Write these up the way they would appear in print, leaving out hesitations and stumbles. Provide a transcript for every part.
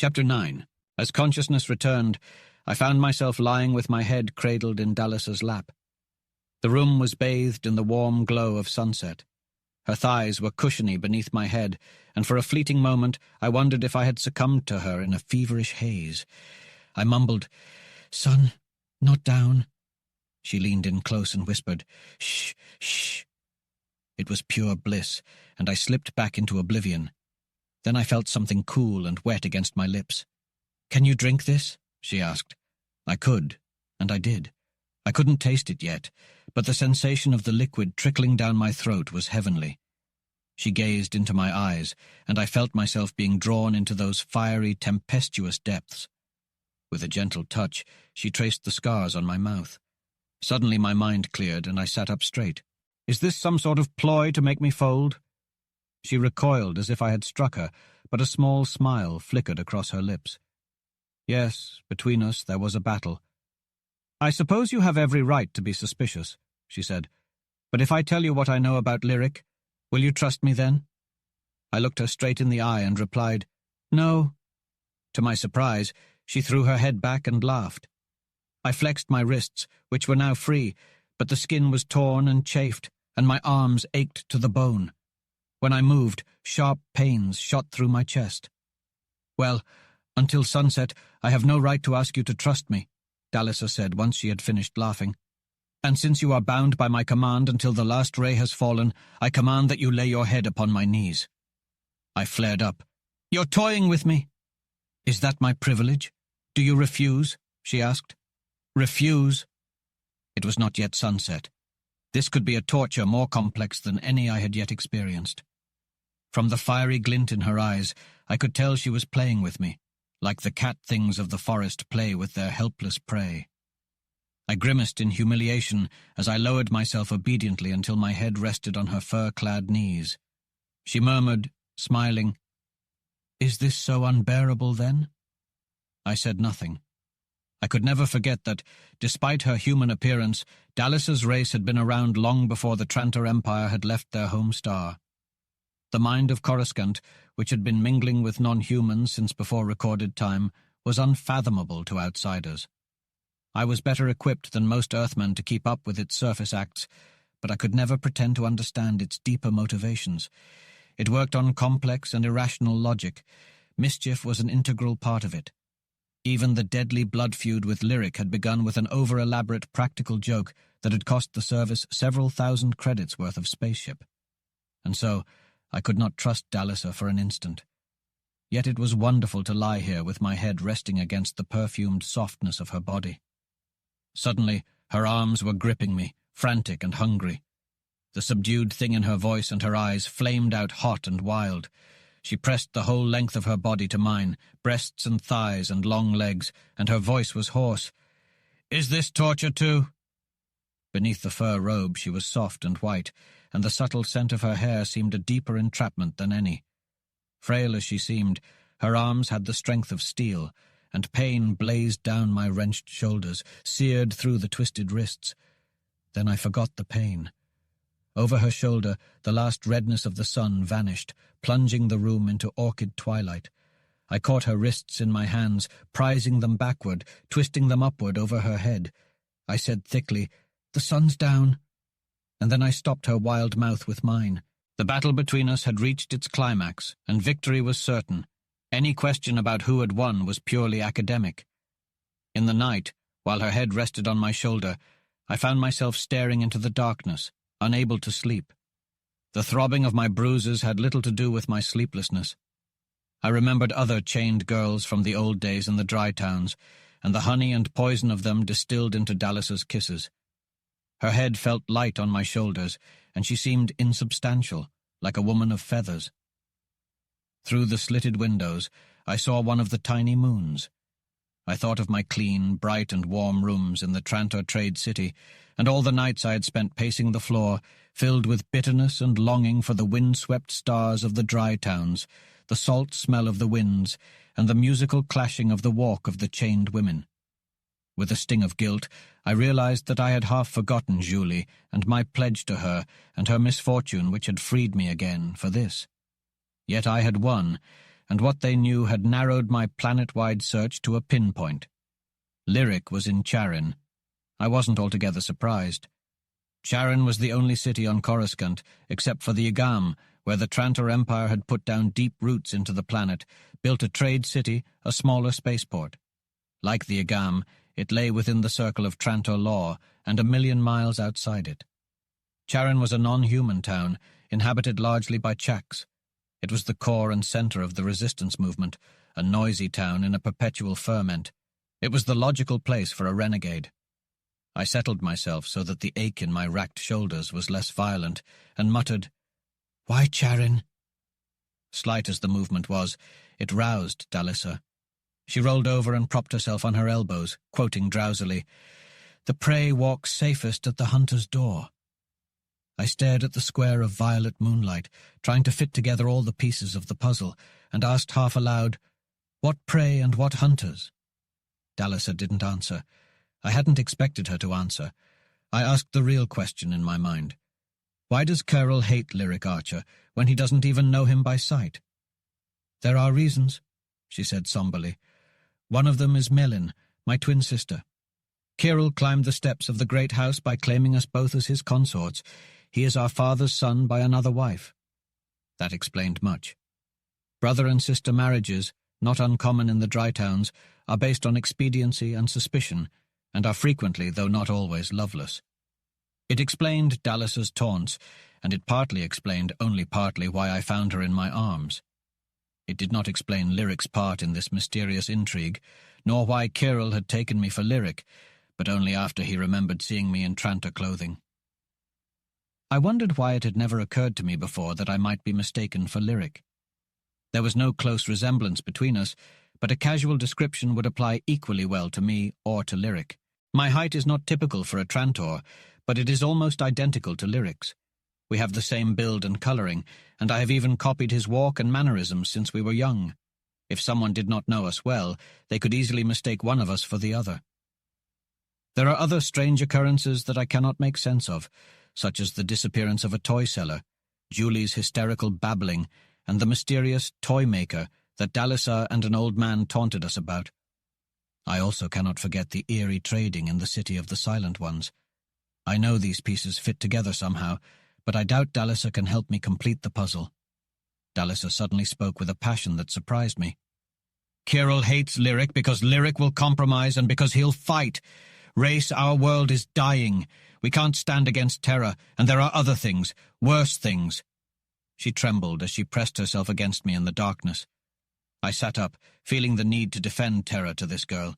Chapter 9. As consciousness returned, I found myself lying with my head cradled in Dallas's lap. The room was bathed in the warm glow of sunset. Her thighs were cushiony beneath my head, and for a fleeting moment I wondered if I had succumbed to her in a feverish haze. I mumbled, "Son, not down." She leaned in close and whispered, "Shh, shh." It was pure bliss, and I slipped back into oblivion. Then I felt something cool and wet against my lips. "Can you drink this?" she asked. I could, and I did. I couldn't taste it yet, but the sensation of the liquid trickling down my throat was heavenly. She gazed into my eyes, and I felt myself being drawn into those fiery, tempestuous depths. With a gentle touch, she traced the scars on my mouth. Suddenly my mind cleared, and I sat up straight. "Is this some sort of ploy to make me fold?" She recoiled as if I had struck her, but a small smile flickered across her lips. Yes, between us there was a battle. "I suppose you have every right to be suspicious," she said. "But if I tell you what I know about Lyric, will you trust me then?" I looked her straight in the eye and replied, "No." To my surprise, she threw her head back and laughed. I flexed my wrists, which were now free, but the skin was torn and chafed, and my arms ached to the bone. When I moved, sharp pains shot through my chest. "Well, until sunset, I have no right to ask you to trust me," Dallisa said once she had finished laughing. "And since you are bound by my command until the last ray has fallen, I command that you lay your head upon my knees." I flared up. "You're toying with me." "Is that my privilege? Do you refuse?" she asked. "Refuse?" It was not yet sunset. This could be a torture more complex than any I had yet experienced. From the fiery glint in her eyes, I could tell she was playing with me, like the cat things of the forest play with their helpless prey. I grimaced in humiliation as I lowered myself obediently until my head rested on her fur-clad knees. She murmured, smiling, "Is this so unbearable, then?" I said nothing. I could never forget that, despite her human appearance, Dallas's race had been around long before the Trantor Empire had left their home star. The mind of Coruscant, which had been mingling with non-humans since before recorded time, was unfathomable to outsiders. I was better equipped than most Earthmen to keep up with its surface acts, but I could never pretend to understand its deeper motivations. It worked on complex and irrational logic. Mischief was an integral part of it. Even the deadly blood feud with Lyric had begun with an over-elaborate practical joke that had cost the service several thousand credits worth of spaceship. And so, I could not trust Dallisa for an instant. Yet it was wonderful to lie here with my head resting against the perfumed softness of her body. Suddenly, her arms were gripping me, frantic and hungry. The subdued thing in her voice and her eyes flamed out hot and wild. She pressed the whole length of her body to mine, breasts and thighs and long legs, and her voice was hoarse. "Is this torture too?" Beneath the fur robe she was soft and white, and the subtle scent of her hair seemed a deeper entrapment than any. Frail as she seemed, her arms had the strength of steel, and pain blazed down my wrenched shoulders, seared through the twisted wrists. Then I forgot the pain. Over her shoulder, the last redness of the sun vanished, plunging the room into orchid twilight. I caught her wrists in my hands, prizing them backward, twisting them upward over her head. I said thickly, "The sun's down." And then I stopped her wild mouth with mine. The battle between us had reached its climax, and victory was certain. Any question about who had won was purely academic. In the night, while her head rested on my shoulder, I found myself staring into the darkness, unable to sleep. The throbbing of my bruises had little to do with my sleeplessness. I remembered other chained girls from the old days in the dry towns, and the honey and poison of them distilled into Dallas's kisses. Her head felt light on my shoulders, and she seemed insubstantial, like a woman of feathers. Through the slitted windows, I saw one of the tiny moons. I thought of my clean, bright and warm rooms in the Trantor Trade City, and all the nights I had spent pacing the floor, filled with bitterness and longing for the wind-swept stars of the dry towns, the salt smell of the winds, and the musical clashing of the walk of the chained women. With a sting of guilt, I realized that I had half forgotten Julie and my pledge to her and her misfortune which had freed me again for this. Yet I had won, and what they knew had narrowed my planet-wide search to a pinpoint. Lyric was in Charin. I wasn't altogether surprised. Charin was the only city on Coruscant, except for the Agam, where the Trantor Empire had put down deep roots into the planet, built a trade city, a smaller spaceport. Like the Agam, it lay within the circle of Trantor law and 1,000,000 miles outside it. Charin was a non-human town, inhabited largely by Chaks. It was the core and center of the resistance movement, a noisy town in a perpetual ferment. It was the logical place for a renegade. I settled myself so that the ache in my racked shoulders was less violent, and muttered, "Why Charin?" Slight as the movement was, it roused Dalissa. She rolled over and propped herself on her elbows, quoting drowsily, "The prey walks safest at the hunter's door." I stared at the square of violet moonlight, trying to fit together all the pieces of the puzzle, and asked half aloud, "What prey and what hunters?" Dalissa didn't answer. I hadn't expected her to answer. I asked the real question in my mind. Why does Curl hate Lyric Archer when he doesn't even know him by sight? "There are reasons," she said somberly. "One of them is Melin, my twin sister. Kirill climbed the steps of the great house by claiming us both as his consorts. He is our father's son by another wife." That explained much. Brother and sister marriages, not uncommon in the dry towns, are based on expediency and suspicion, and are frequently, though not always, loveless. It explained Dallas's taunts, and it partly explained only partly why I found her in my arms. It did not explain Lyric's part in this mysterious intrigue, nor why Kirill had taken me for Lyric, but only after he remembered seeing me in Trantor clothing. I wondered why it had never occurred to me before that I might be mistaken for Lyric. There was no close resemblance between us, but a casual description would apply equally well to me or to Lyric. My height is not typical for a Trantor, but it is almost identical to Lyric's. We have the same build and coloring, and I have even copied his walk and mannerisms since we were young. If someone did not know us well, they could easily mistake one of us for the other. There are other strange occurrences that I cannot make sense of, such as the disappearance of a toy seller, Julie's hysterical babbling, and the mysterious toy maker that Dalissa and an old man taunted us about. I also cannot forget the eerie trading in the city of the Silent Ones. I know these pieces fit together somehow, but I doubt Dalissa can help me complete the puzzle. Dalissa suddenly spoke with a passion that surprised me. "Kirill hates Lyric because Lyric will compromise and because he'll fight. Race, our world is dying. We can't stand against terror, and there are other things, worse things." She trembled as she pressed herself against me in the darkness. I sat up, feeling the need to defend terror to this girl.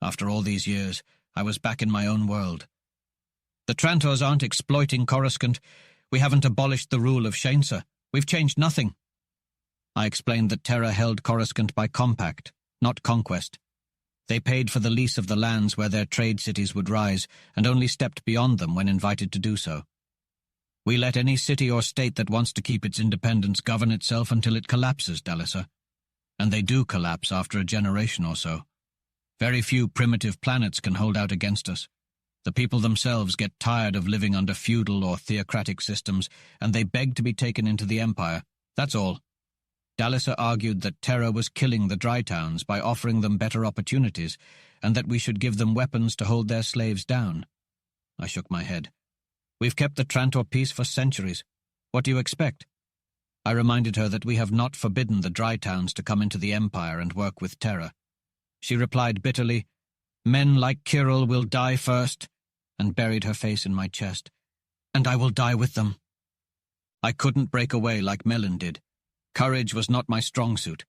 After all these years, I was back in my own world. "The Trantors aren't exploiting Coruscant. We haven't abolished the rule of Shainsa. We've changed nothing." I explained that Terra held Coruscant by compact, not conquest. They paid for the lease of the lands where their trade cities would rise, and only stepped beyond them when invited to do so. "We let any city or state that wants to keep its independence govern itself until it collapses, Dalissa. And they do collapse after a generation or so. Very few primitive planets can hold out against us. The people themselves get tired of living under feudal or theocratic systems, and they beg to be taken into the Empire. That's all." Dalissa argued that Terra was killing the dry towns by offering them better opportunities, and that we should give them weapons to hold their slaves down. I shook my head. "We've kept the Trantor peace for centuries. What do you expect?" I reminded her that we have not forbidden the dry towns to come into the Empire and work with Terra. She replied bitterly, "Men like Kirill will die first," and buried her face in my chest. "And I will die with them." I couldn't break away like Melin did. Courage was not my strong suit.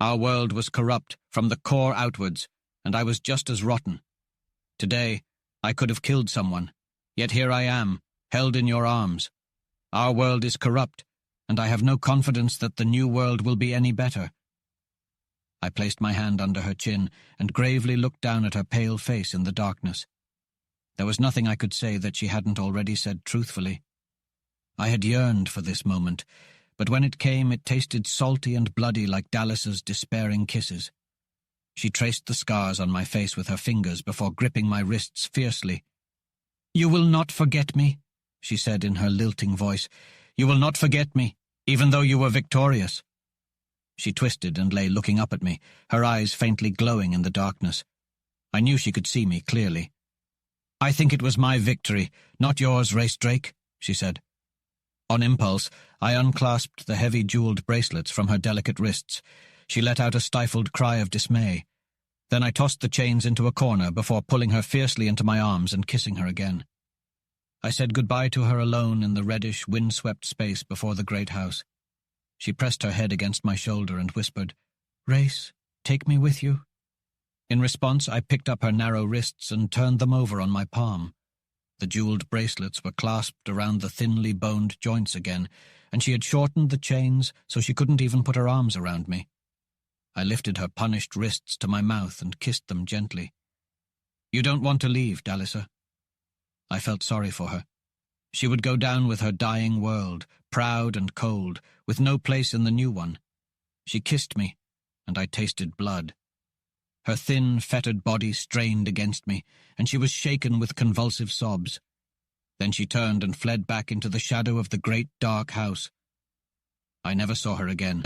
Our world was corrupt from the core outwards, and I was just as rotten. Today, I could have killed someone, yet here I am, held in your arms. Our world is corrupt, and I have no confidence that the new world will be any better. I placed my hand under her chin and gravely looked down at her pale face in the darkness. There was nothing I could say that she hadn't already said truthfully. I had yearned for this moment, but when it came it tasted salty and bloody like Dallas's despairing kisses. She traced the scars on my face with her fingers before gripping my wrists fiercely. "You will not forget me," she said in her lilting voice. "You will not forget me, even though you were victorious." She twisted and lay looking up at me, her eyes faintly glowing in the darkness. I knew she could see me clearly. "I think it was my victory, not yours, Race Drake," she said. On impulse, I unclasped the heavy jeweled bracelets from her delicate wrists. She let out a stifled cry of dismay. Then I tossed the chains into a corner before pulling her fiercely into my arms and kissing her again. I said goodbye to her alone in the reddish, wind-swept space before the great house. She pressed her head against my shoulder and whispered, "Race, take me with you." In response, I picked up her narrow wrists and turned them over on my palm. The jeweled bracelets were clasped around the thinly boned joints again, and she had shortened the chains so she couldn't even put her arms around me. I lifted her punished wrists to my mouth and kissed them gently. "You don't want to leave, Dalisa." I felt sorry for her. She would go down with her dying world, proud and cold, with no place in the new one. She kissed me, and I tasted blood. Her thin, fettered body strained against me, and she was shaken with convulsive sobs. Then she turned and fled back into the shadow of the great dark house. I never saw her again.